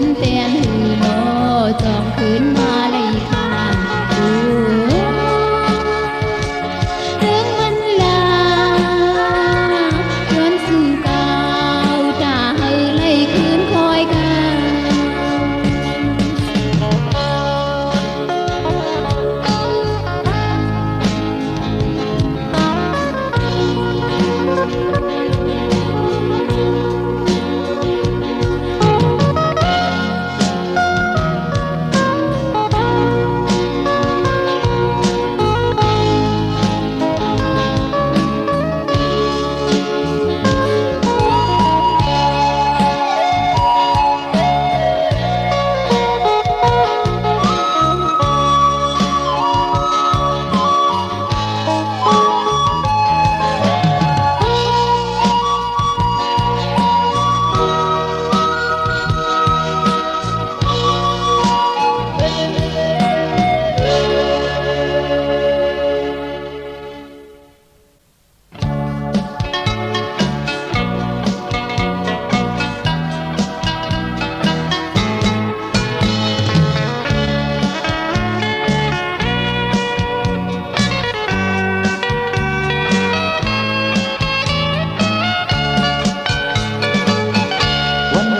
นเตียนหือโนจองคืนมาเลยข้างดูถึงมันลาย้อนสู่เก่าจ่าเฮอเลยคืนคอยกัน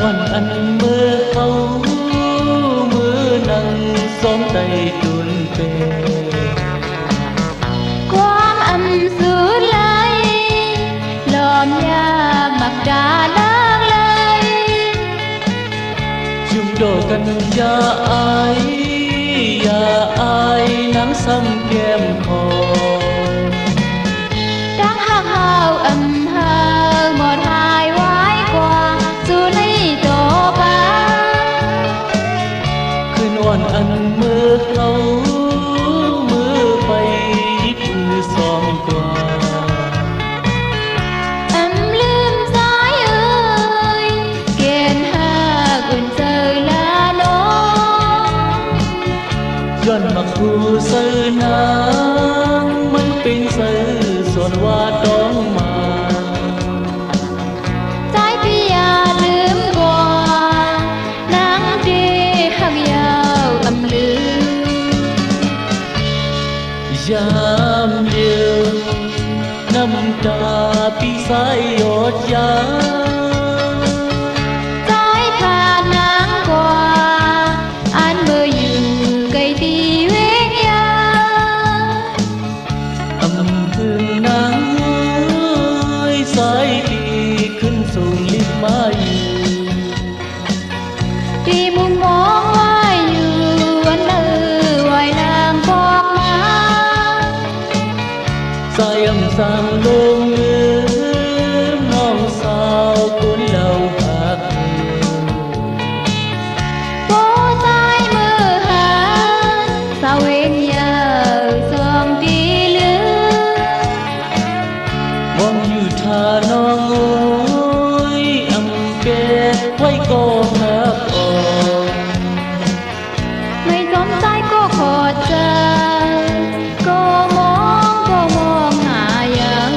วันอันเมื่อเขามือนั่งสองใจจุนเปความอำสูดไหลลมยามักดาลากเลยจุ่มโดกันอย่าอายอย่าอายน้ำซ้ำแก้มคอดังหักเฮาอำเฮาหมดหายไว้กว่าสู่ในโตปาคืนวันอันเมื่อเขามือไปมือสองกว่าลืมสายเอ่ยเกณฑ์หากุนเจอลาโนย้อนมาคู่ซื้อนางมันเป็นซื้อส่วนว่าต้องมาใจพี่อย่าลืมกว่านางดีหักยาวอำลืมยามเดียวน้ำตาพี่สายหยดยาใจขาดนางกว่าอันเมื่ออยู่ไกลตีเวกยาอำพึงนางสายดีขึ้นสูงลิบมาอยู่ที่มุมมองไว้อยู่วันเออไว้นางบอกมาสายอำสางลงลืมน้องสาวคนเล่าหักโป้ใจมือหาสาวเวียนยาวสวงดีลืมองอยู่ท่าน้องโอ้ยอำเกศไว้ก็หักออกไม่สนใจก็ขอใจก็มองหายัง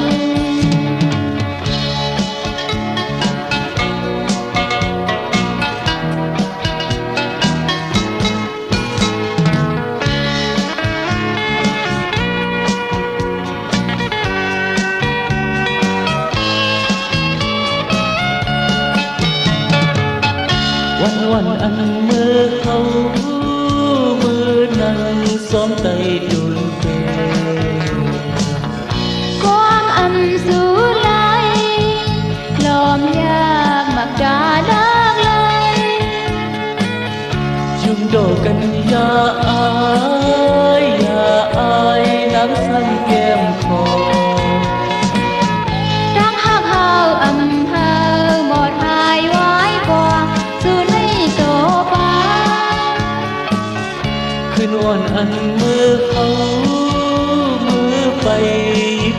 วันอันเมื่อเขามือนั่งซ้อมใจจุนเปความอำสูไหลลมยากมักดาลากเลยจุ่มโดกันอย่าอายอย่าอายน้ำซ้ำแก้มคอรักหักเฮาอำเฮาหมดหายไว้กว่าสู่ในโตปาคืนวันอันเมื่อเขามือไป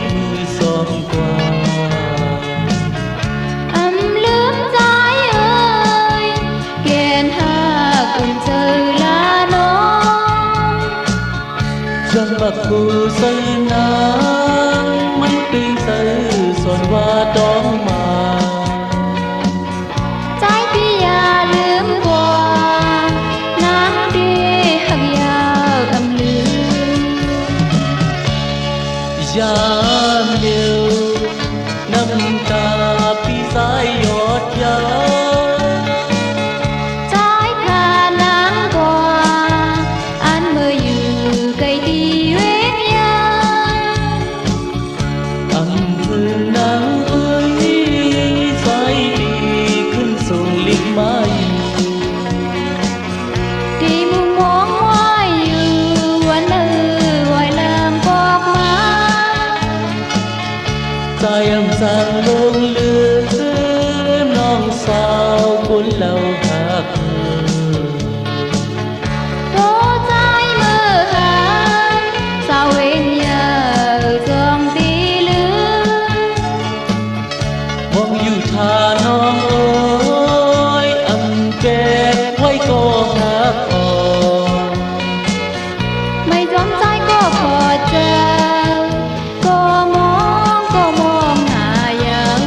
มือสองกว่าลืมใจเอ่ยเกณฑ์หากุนเจอลาโนจนบักกูซื้อนางมันปีซื้อส่วนว่าต้องมาใจพี่อย่าลืมกว่า bốn lâu khác Tô trái mơ hàn sao bên nhờ dòng tí lứa mongอยู่ทาน้องเอ้ยอำแกไว้ก็หักอ่อน ไม่จอมใจก็พอเจอก็มองหายัง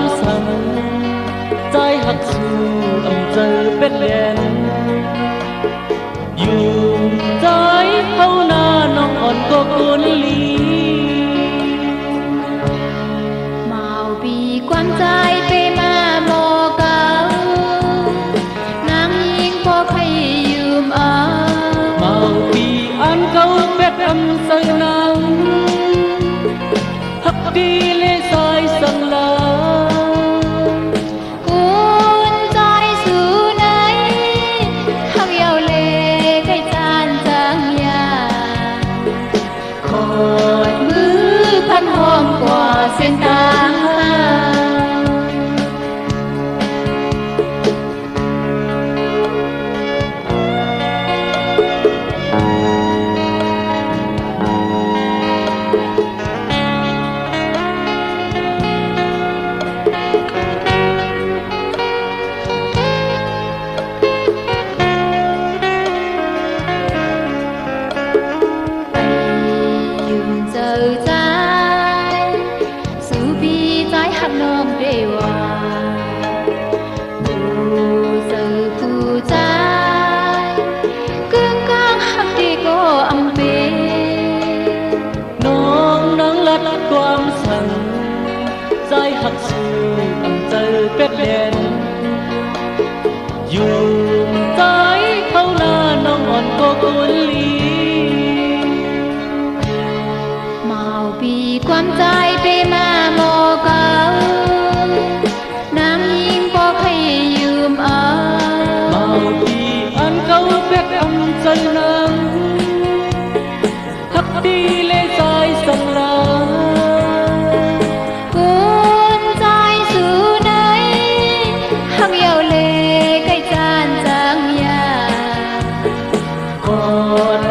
quam sang trái hắc su âm giờ bên đèn dù trái hậu na nong on có cuốn ly màu vì quan trái pe ma mò cao nangยิงพอใครยืมเอา màu vì an câu biết âm say nắng hắc đi lê sai sang la cuốn trái xứ này hắc yêu lệ cái chan trắng ya khói mưaพันหอมกว่าเส้นทางgiờ trái sự bi trái hạt non để hòa giờ phù trái cương căng hạt đi có âm bê nong nắng lát quam sang trái hắc su âm giờ biết đèn dù trái hậu na nong on có cuốn ly màu vì quan trái pe ma mò cao nangยิงพอใครยืมเอา màu vì an câu biết âm chân nắng hắc đi lê dài sang la cuốn trái xứ này hắc yêu lệ cái chan trắng ya còn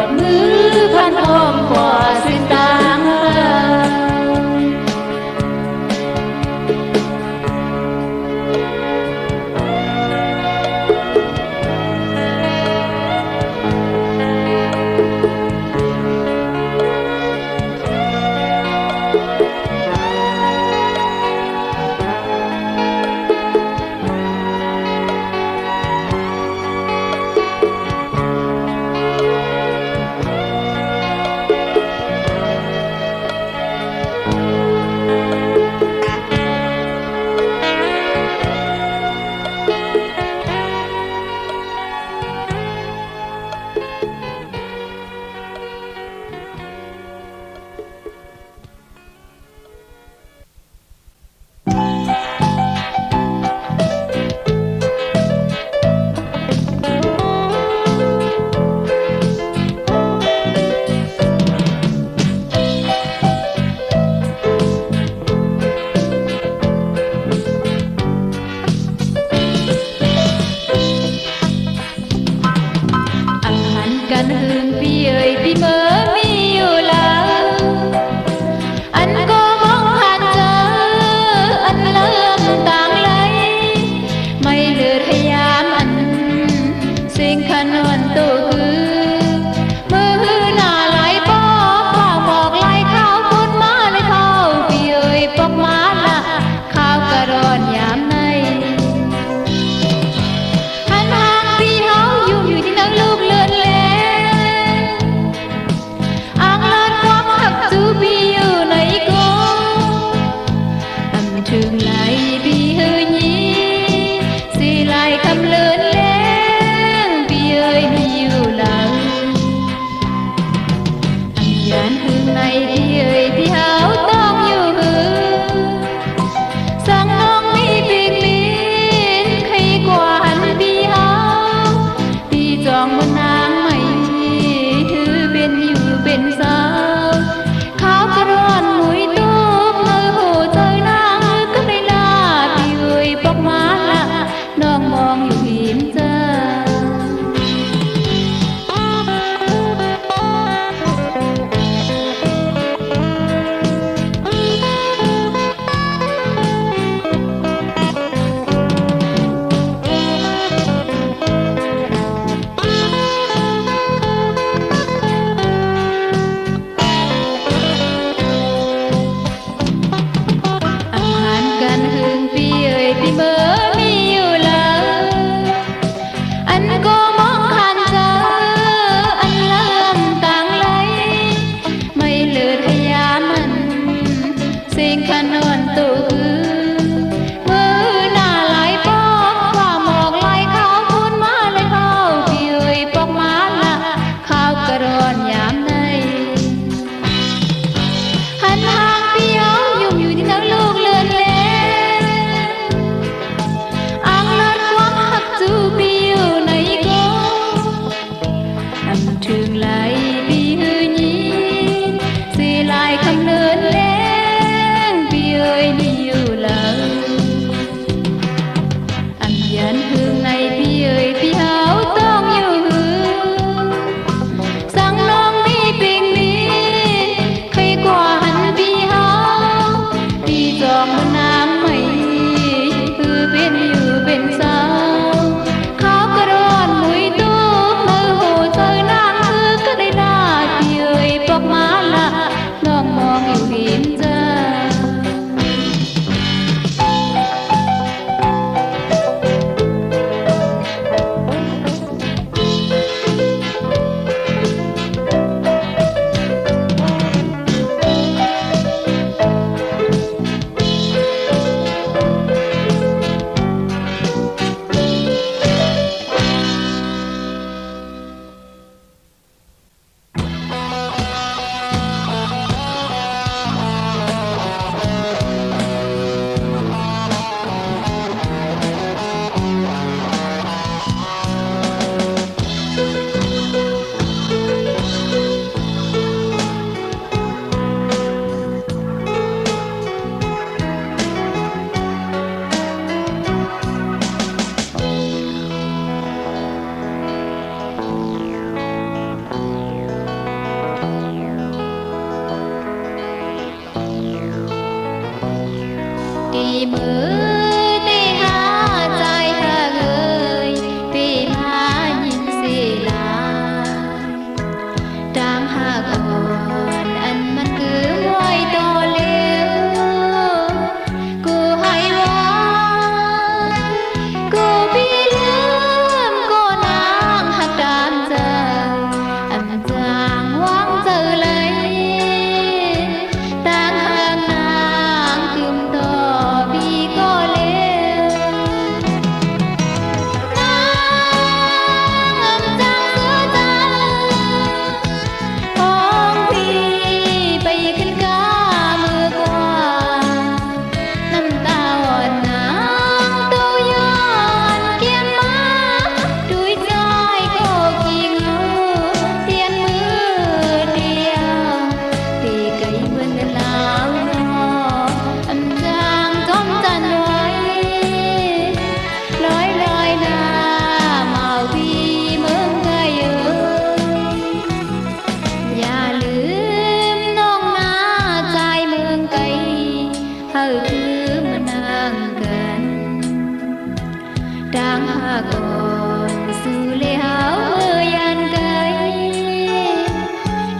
ก่อนสู่เลหาวเมื่อยันไกล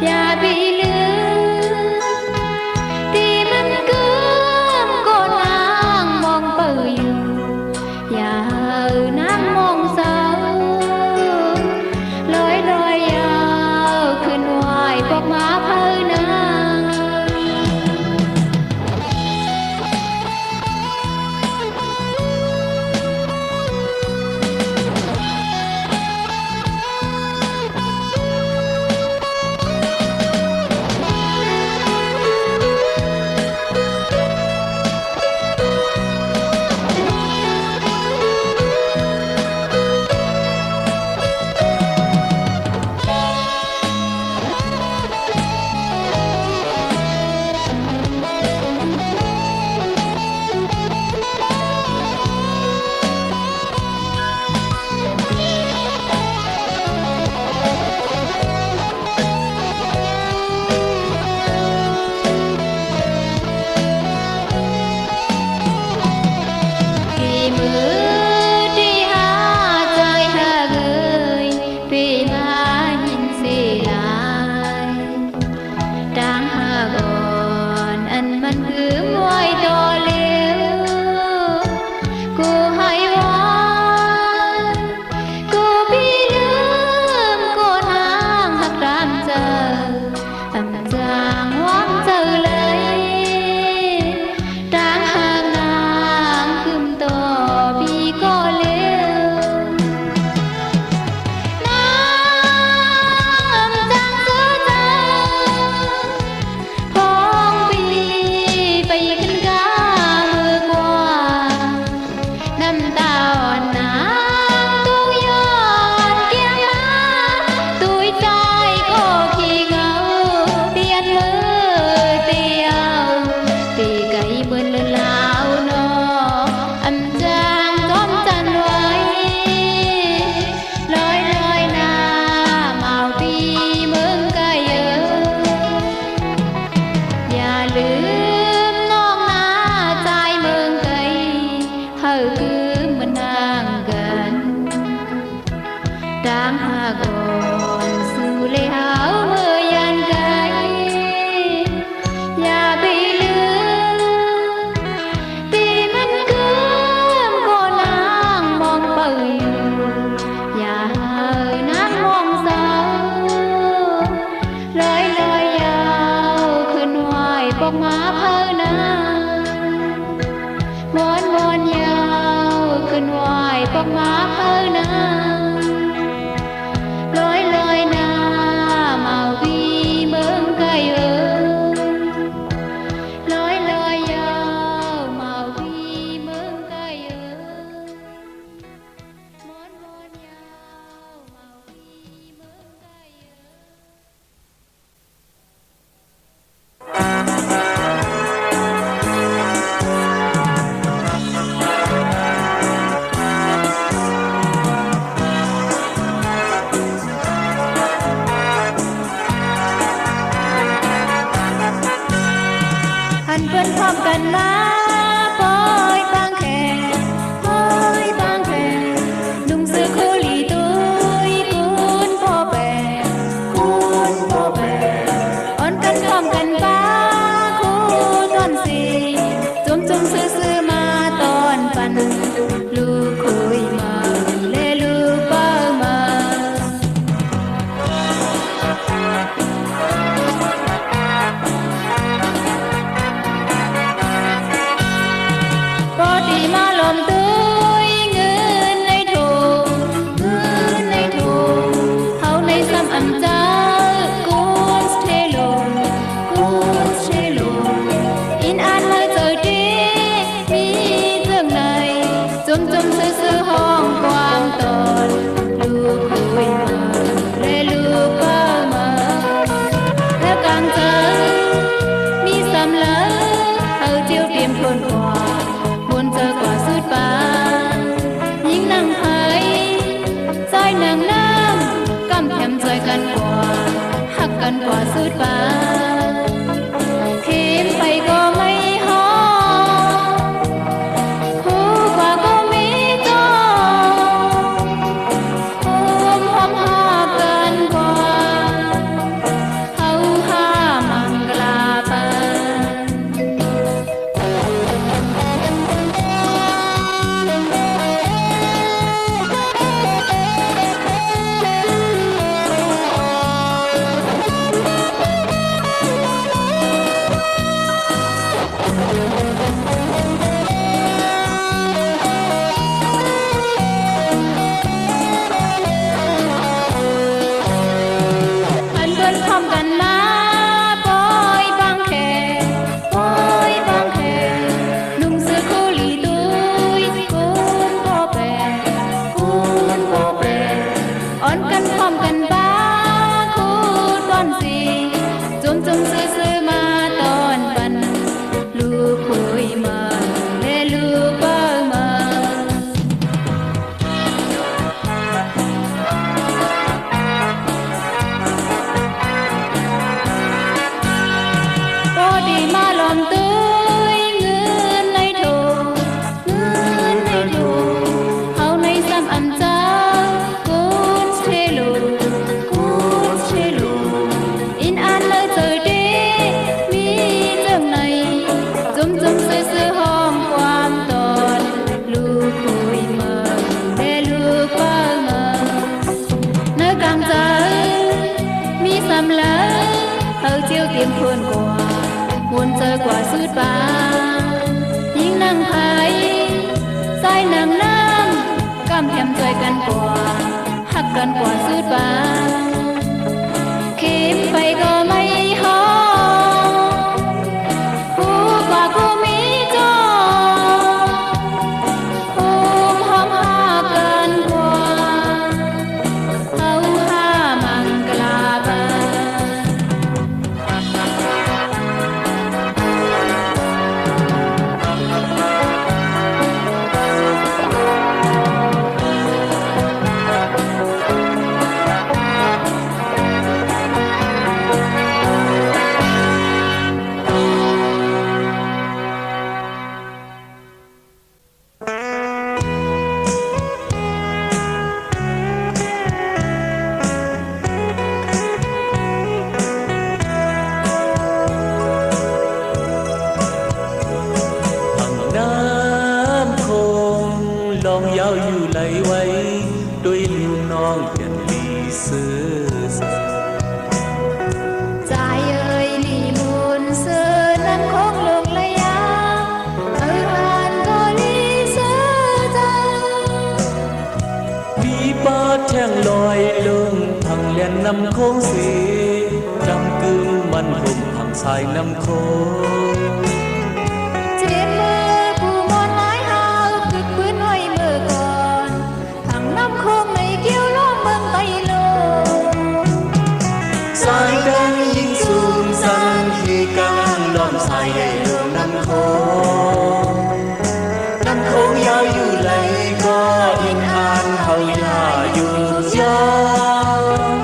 อย่าไปลืมที่มันเกือบก่อนนางมองเปิดอยู่อย่าเห่อนางมองเศร้าลอยลอยยาวขึ้นไหวพวกมาเพิ่นาง เ ยมเพิ่นกว่าวนเจอกว่าสุดบานยิ่งนั่งไผสายนางน้ำกำแหมใจกันกว่าหักกันกว่าสุดบานเข็มไปก็ไม่หอผู้กว่ากูมีจอภูมิหอมหากันกว่าเอาห้ามังกลาบานน้ำคงลองยาวอยู่ไหลไว้ด้วยลิวน้องกันลีซื้อสัก ใจเอ่ยลีมุนเสือนั้นคงลงระยะอ่านก็ลีเสือใจ มีปาดแท่งลอยลงพังเลียนนำโค้งสีดำกึมมันห่มพังสายน้ำโค้ง เจ็บมือผู้มอนหลายหาวกึกพื้นไว้เมื่อก่อนทางน้ำโคงในเกี่ยวล้อมเมืองไปโลง สายดังยิ่งสูงสันที่กลางล้อมสายใหญ่ลงน้ำโค้งน้ำโค้งยาวอยู่ไหลก็อินอานเฮาอย่าอยู่ยาม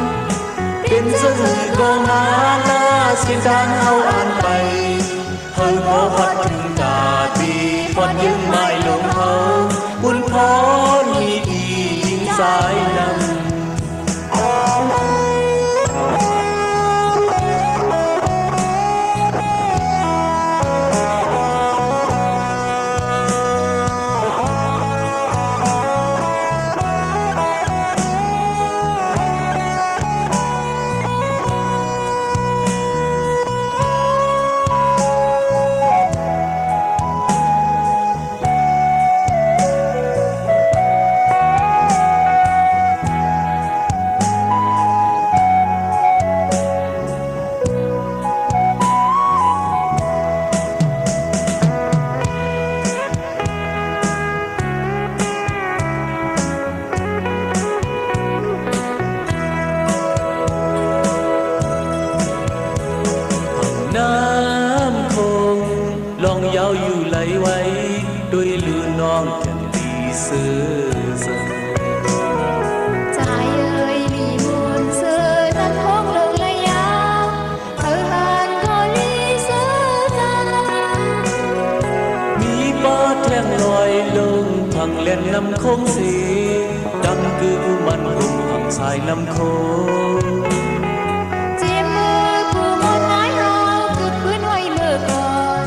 เป็นเสื่อก็มาลาเสียงดังเฮาอ่านไปเฮาพอพัดถึงตาตีพอดยังไม่ลงเฮาบุญพรมีดียิ่งสายนำ น้ำคงลองยาวอยู่ไหลไว้ด้วยลือน้องกันดีซื้อสัก ใจเอ่ยลีมุนเสือนั้นคงลงระยะอ่านก็ลีเสือใจ มีปาดแท่งลอยลงพังเล่นน้ำคงสีดำคือมันห่มพังสายน้ำโคง เจ็บมือผู้มอนหลายหาวกึกพื้นไว้เมื่อก่อน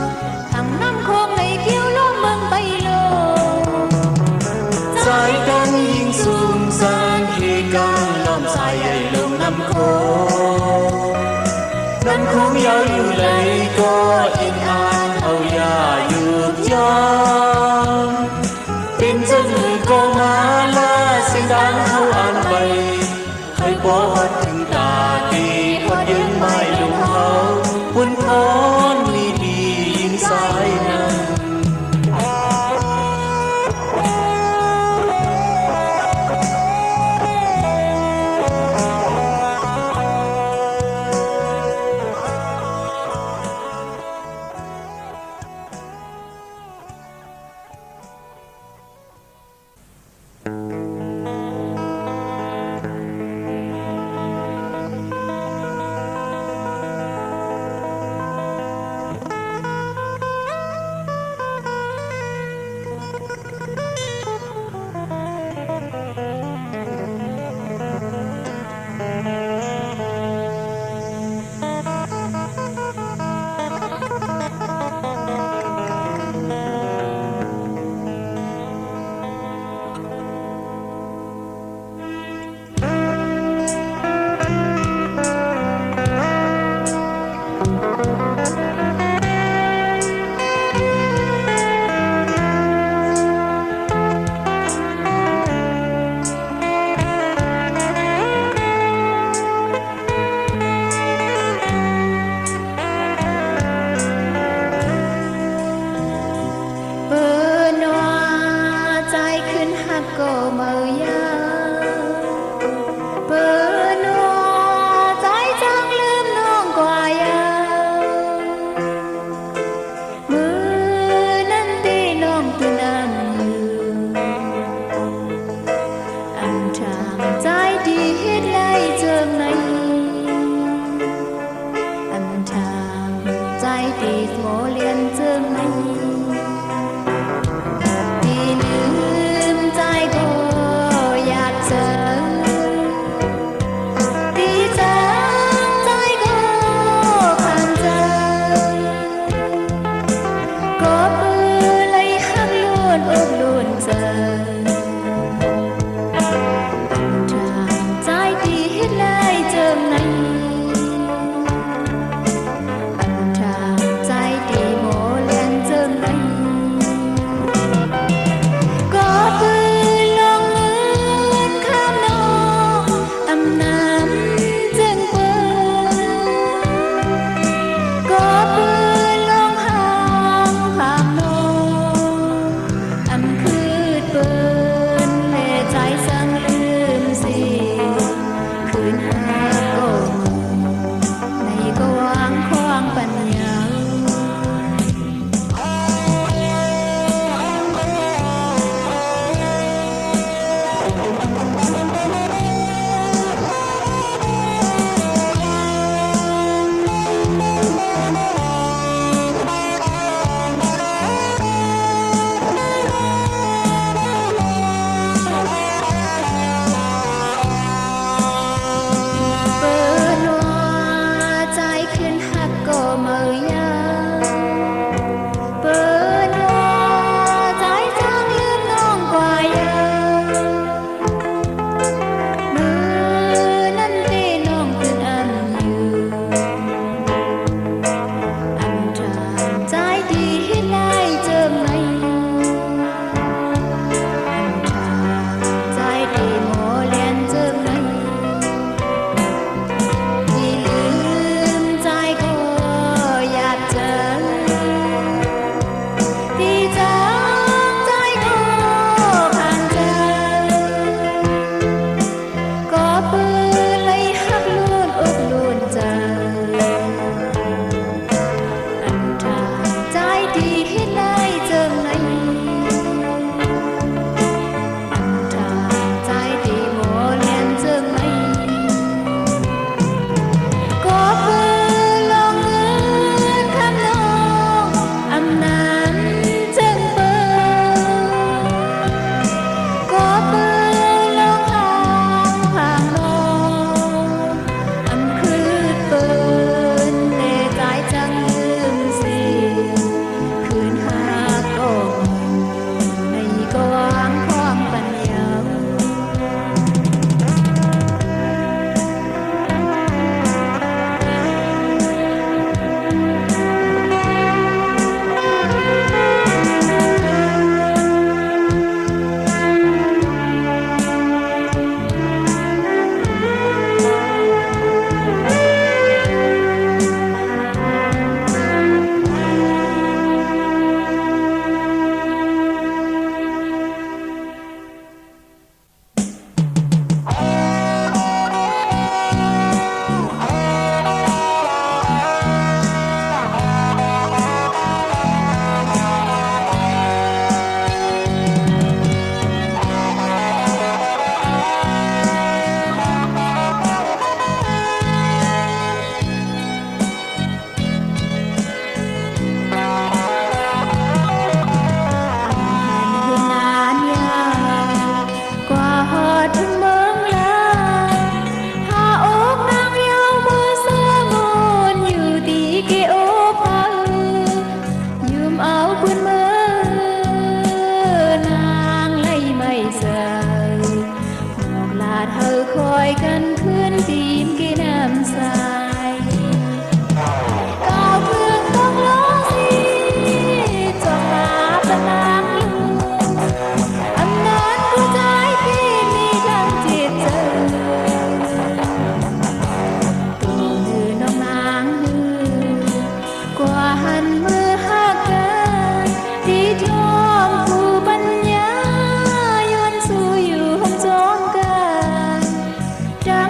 ทางน้ำโคงในเกี่ยวล้อมเมืองไปโลง สายดังยิ่งสูงสันที่กลางล้อมสายใหญ่ลงน้ำโคงน้ำโคงยาวอยู่ไหลก็อินอานเอาอย่าอยู่ยามเป็นเจ้ามือก็มาลาเสียงดังเฮาอ่านไปให้พอดถึงตาตีพอดยืนไม่ลงเฮาบุญพรมีดียิ่งสายนำ เ เปิ้นแม่ใจสั่งลืมสิคืนหาก็ในก็วางควางปัญญาจาง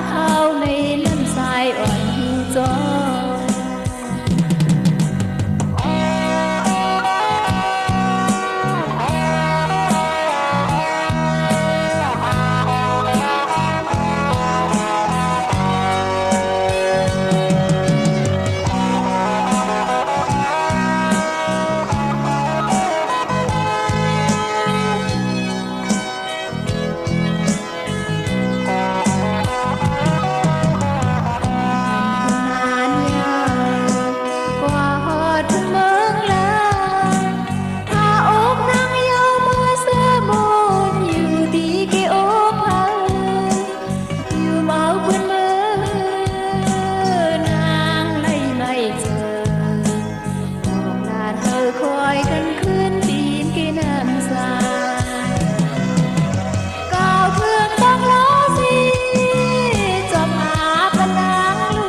เขาในน้ำทรายอ่อนหูจอคอยกันคืนปีนกี่น้ำสายก้าวเพื่อนต้องล้อสิจอมหาปนางลู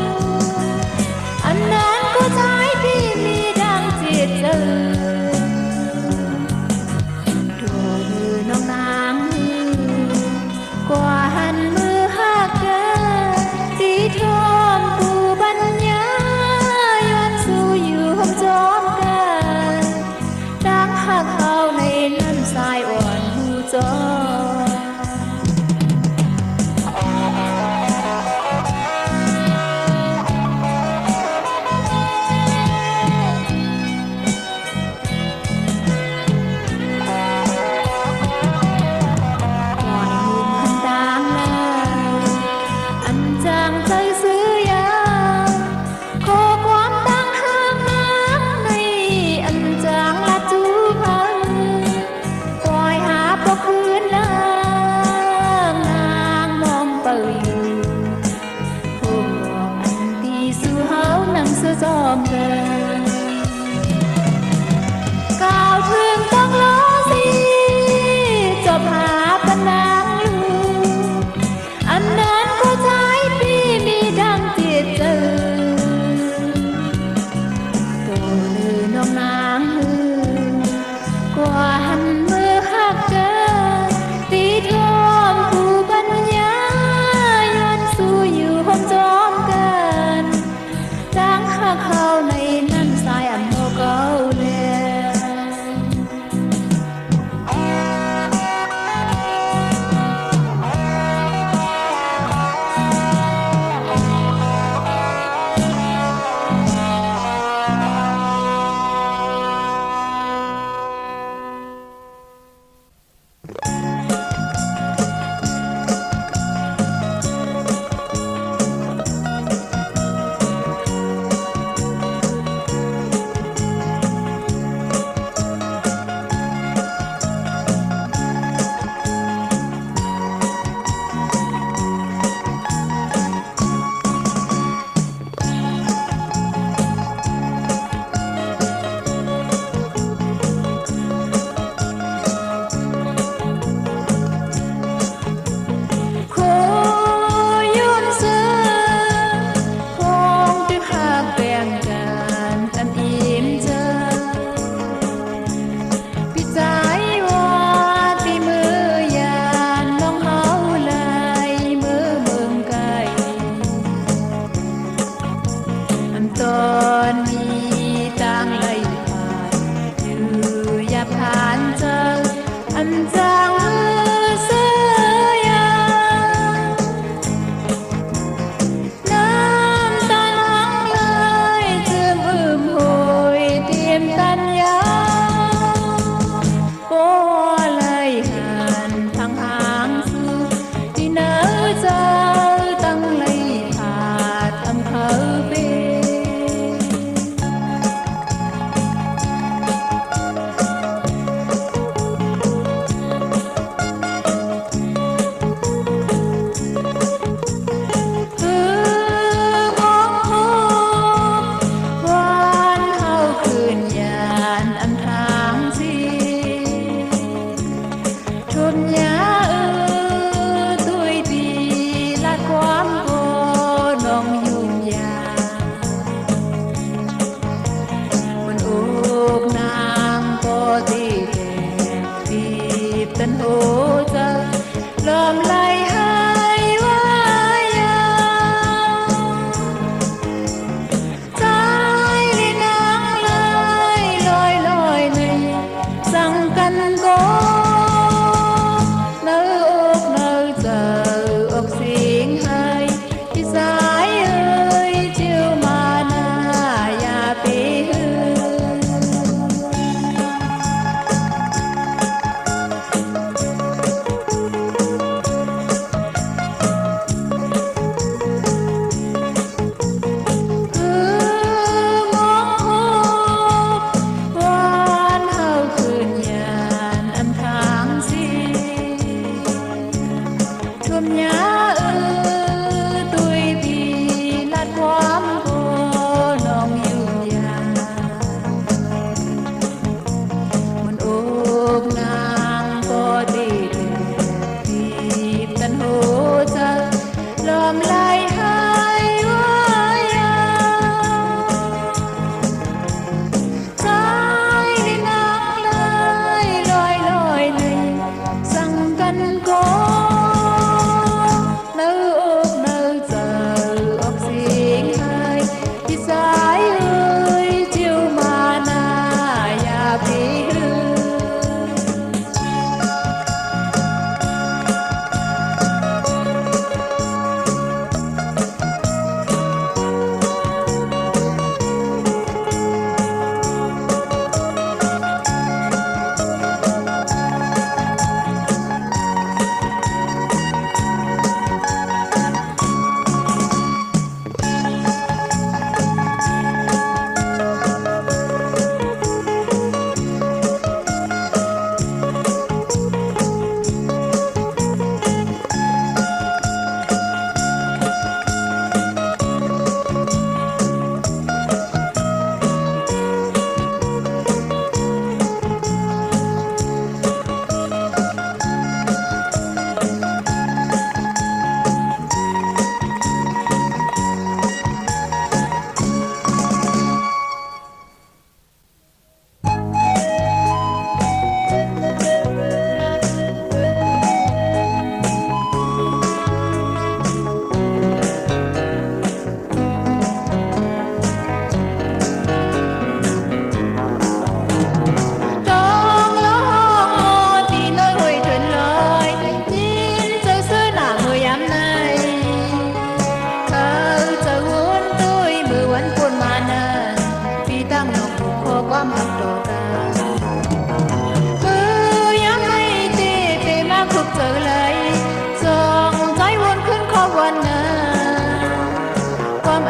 อันนั้นก็ใช้พี่มีดังจิตเจอดูมือน้องนางกว่าหันมือหักเกินตีทอมผู้บรรยายย้อนสู่อยู่ห้องจอมกันดังหักเขาในน้ำทรายอ่อนหูจอจอมเดินก้าวถึงต้องล้อสิจบหาปนางลูอันนั้นก็ใช้พี่มีดั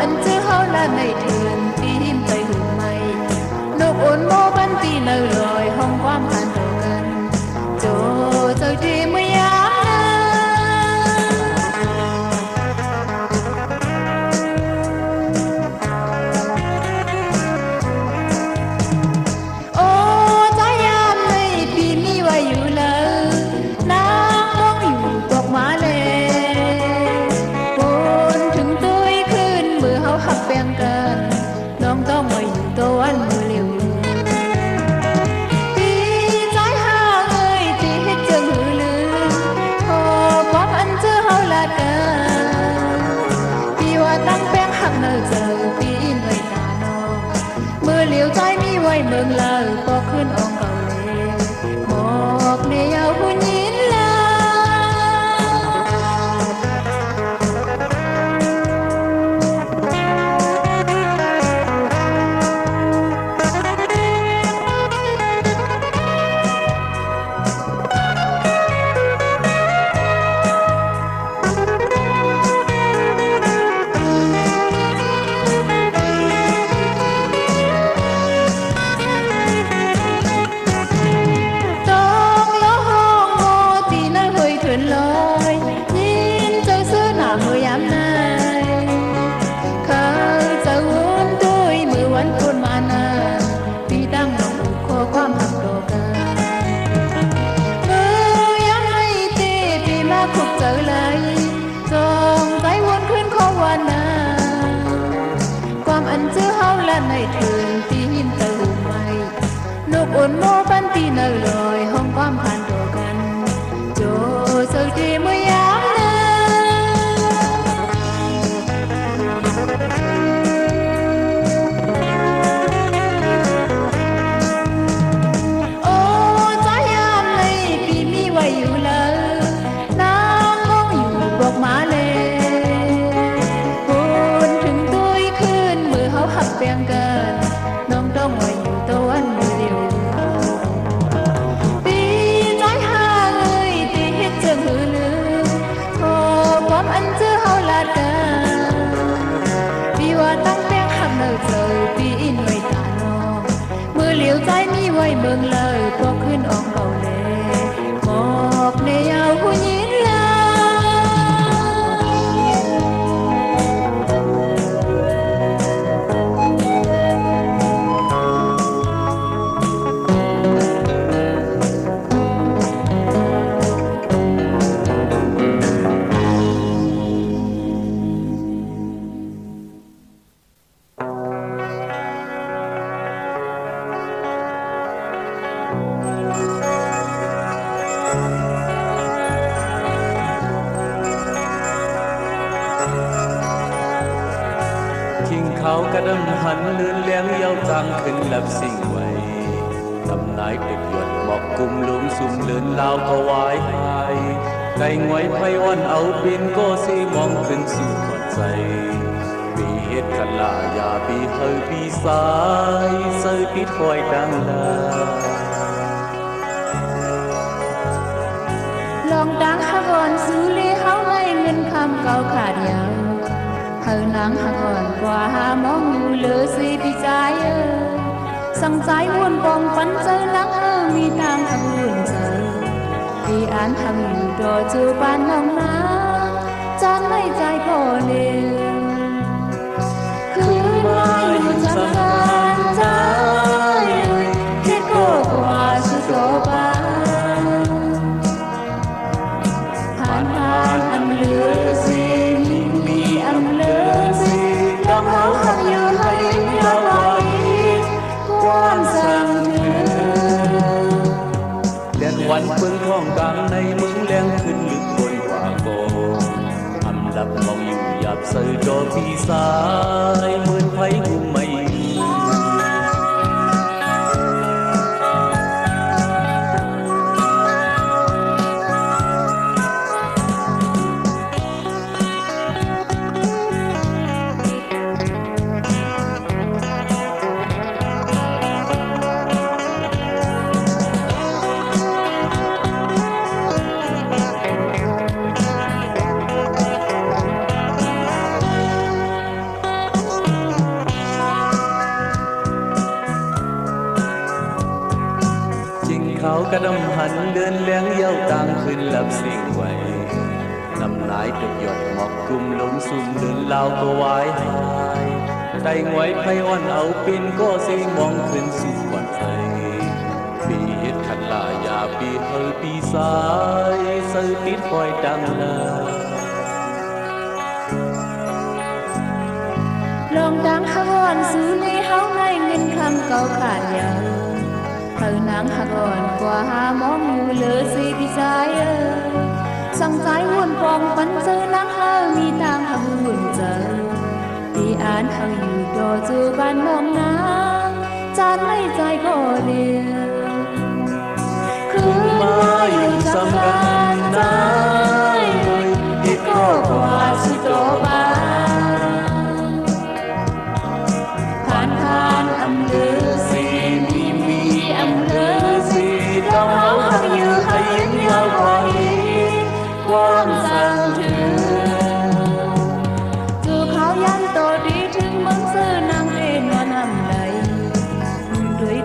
อันเจอเฮาละในเถื่อนตีหิมใจหูไม่นกอ่อนโมบันตีเนอลอยห้องความผ่านต่อกันโจเจอดีเมื่อยามโอ้ใจยามในปีนี้ไว้อยู่เลยน้ำต้องอยู่ตกมาเลยฝนถึงตุ้ยขึ้นมือเฮาหักแบ่งกันน้องต้องมาอยู่ตัววันมือเร็วปีใจห่างเอ้ยที่เฮ็ดจังหือลือขอความอันเจอเฮาละกันปีว่าตั้งแป้งหักเนอเจอปีอินไว้ตาน้องมือเหลียวใจมีไว้เมืองลาวก็ขึ้นอองเก่าเลยหมอกในยาวหุ่นยินลาต้องล้อห้องโมตีนั่นเฮยเถินลอยยินเจ้าซื้อหน้ามือยามนายเคยเจ้าวุ่นตุ้ยมือวันคนมานานปีตั้งน้องขอความหักต่อกันมือยังให้ตีปีมาคุกเจอเลยจองใจวนขึ้นของวันนาความอันเจอเฮาละในเถื่อนตีหิมเตอหูไม่นกอ่อนโมปันตีเนอลอยห้องความผ่านต่อกันโจเจอดีเมื่อยามนาโอ้ใจยามในปีมีไว้อยู่เลยน้ำมองอยู่บอกมาเลยฝนถึงตุ้ยขึ้นมือเฮาหักแบ่งกันน้องต้องไว้อยู่ตัววันมือเดียวปีใจห่างเอ้ยตีเฮ็ดจังหือลือขอความอันเจอเฮาละกันปีว่าตั้งแป้งหักเนอเจอปีอินไว้ตาน้องมือเหลียวใจมีไว้เมืองเลยพอขึ้นอองเก่าเลยหมอกในยาวหุ่นยินลา คิงเขากระดำหันลื่นเลี้ยงเย้าจางขึ้นแลบสิ่งไว้ทำนายเด็กหยดบอกกุมลุมซุ่มเลือนลาวก็วายหายไก่งวยไพวันเอาบินก็สีมองขึ้นสู่ขอดใจปีเฮ็ดขันลายาปีเฮยปีสายเสยปิดคอยดังลาลองดังหากอนซื้อเลยเฮาให้เงินคำเก่าขาดยาวเฮานังหากอนกว่าหามองอยู่เหลือสิพี่ใจสั่งใจวนปองฝันเจอนังเฮามีทางทางวุ่นเจอพี่อ่านทางอยู่ดอเจอปานน้องนาจานไม่ใจพอเลยคืนมาอยู่ทำการใจเฮ็ดโกกว่าสุดโตปาผ่านอำเลือสิมีอำเลือสิดอกเฮาหักอยู่ให้ยอมไว้ความสั่งถึงแดนวันเมืองท้องกลางในเมืองแรงขึ้นลึกบนกว่าโกอำลับมองอยู่หยาบเสยดอกพี่สายเหมือนไผหุมไม่ ขาวกระดำหันเดินเลี้ยงเย้าต่างขึ้นลับสิ่งไว้นำนายตกหยดหมอกกลุ่มลงสุ่มเดินลาวก็วายหายไต่งวยไพอ่อนเอาปินก็สิมองขึ้นสู่ควันไฟปีเฮ็ดขันลายาปีเฮอปีสายเสือติดคอยดังลา ลองดังฮักอ่อนสู่ในเฮาในเงินคำเก่าขาดยาวเธอนางฮักอ่อนกว่าหามองอยู่เหลือสิพี่ชายสั่งใจหุ่นปองปันเจอนางเฮามีทางหาหุ่นเจอที่อ่านเฮาอยู่ดอจูบ้านน้องนางจานไม่ใจก็เดียวคือมาอยู่สำกันได้ที่ก็กว่าสุดโตบ้าผ่านอำเภอสีมีอำเภอสีต้องเอาหักอยู่ให้ยืนยาวกว่าอีกความสั่งถึงจูเขายันโตดีถึงเมืองซื้อนางเรนว่านำใดด้วย